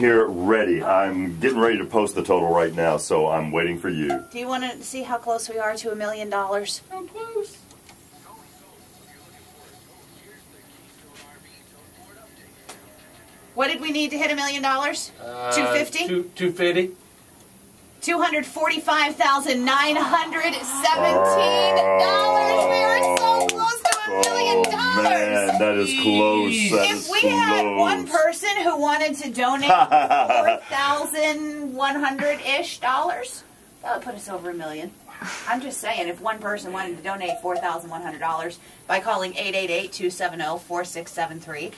here ready. I'm getting ready to post the total right now, so I'm waiting for you. Do you want to see how close we are to $1 million? How close? What did we need to hit $1 million? 250? 250. $245,917. We are so close to $1 million. Man, that is close. That If is we had close. one person who wanted to donate $4,100-ish, that would put us over $1 million. I'm just saying, if one person wanted to donate $4,100 by calling 888-270-4673,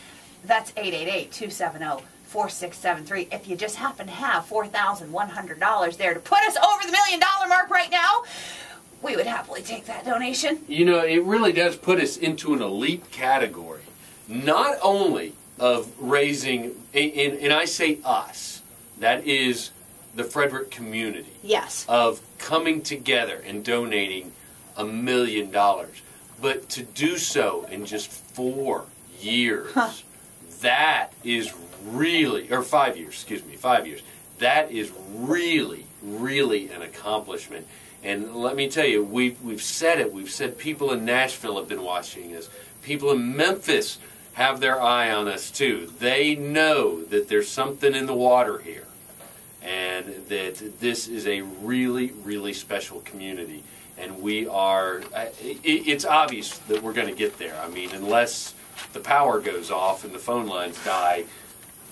that's 888-270-4673. If you just happen to have $4,100 there to put us over the $1 million mark right now, we would happily take that donation. You know, it really does put us into an elite category, not only of raising, and I say us, that is the Frederick community. Yes. Of coming together and donating $1 million, but to do so in just 4 years. That is really, or 5 years, excuse me, 5 years. That is really, really an accomplishment. And let me tell you, we've said it. We've said people in Nashville have been watching us. People in Memphis have their eye on us too. They know that there's something in the water here, and that this is a really, really special community. And we are, it's obvious that we're going to get there. I mean, unless the power goes off and the phone lines die,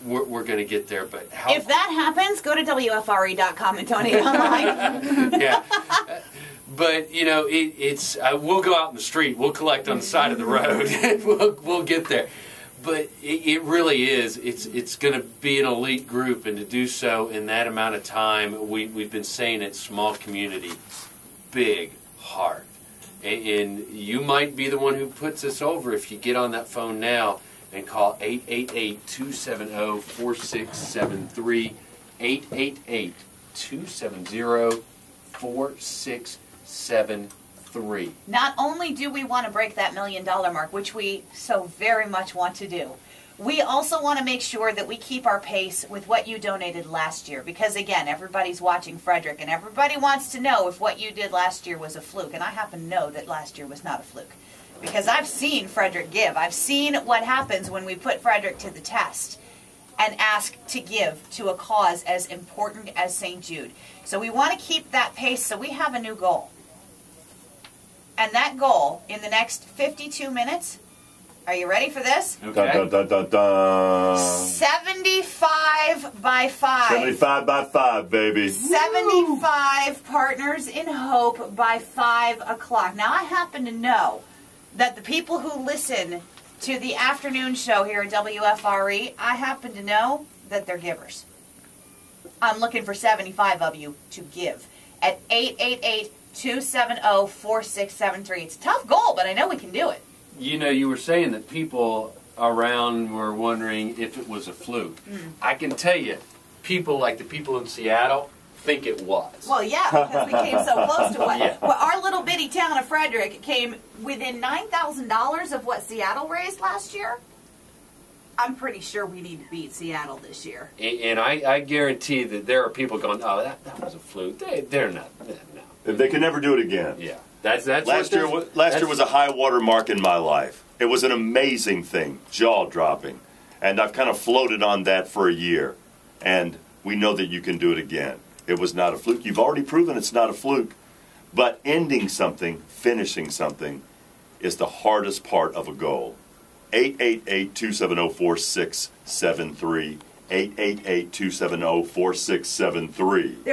we're going to get there. But how? If that happens, go to WFRE.com and donate online. Yeah. But, you know, it's we'll go out in the street. We'll collect on the side of the road. And we'll get there. But it really is. It's going to be an elite group. And to do so in that amount of time, we've been saying it, small community, big heart. And you might be the one who puts us over if you get on that phone now and call 888-270-4673, 888-270-4673. Not only do we want to break that $1 million mark, which we so very much want to do, we also want to make sure that we keep our pace with what you donated last year. Because, again, everybody's watching Frederick, and everybody wants to know if what you did last year was a fluke. And I happen to know that last year was not a fluke. Because I've seen Frederick give. I've seen what happens when we put Frederick to the test and ask to give to a cause as important as St. Jude. So we want to keep that pace, so we have a new goal. And that goal, in the next 52 minutes, are you ready for this? Okay. Dun, dun, dun, dun, dun. 75 by 5. 75 by 5, baby. 75 Partners in Hope by 5 o'clock. Now, I happen to know that the people who listen to the afternoon show here at WFRE, I happen to know that they're givers. I'm looking for 75 of you to give at 888-270-4673. It's a tough goal, but I know we can do it. You know, you were saying that people around were wondering if it was a fluke. I can tell you, people like the people in Seattle think it was. Well, yeah, because we came so close to what. Yeah. Well, our little bitty town of Frederick came within $9,000 of what Seattle raised last year. I'm pretty sure we need to beat Seattle this year. And I guarantee that there are people going, oh, that was a fluke. They're not. No. They can never do it again. Yeah. That's Last year was a high water mark in my life. It was an amazing thing, jaw-dropping. And I've kind of floated on that for a year. And we know that you can do it again. It was not a fluke. You've already proven it's not a fluke. But ending something, finishing something, is the hardest part of a goal. 888-270-4673. 888-270-4673.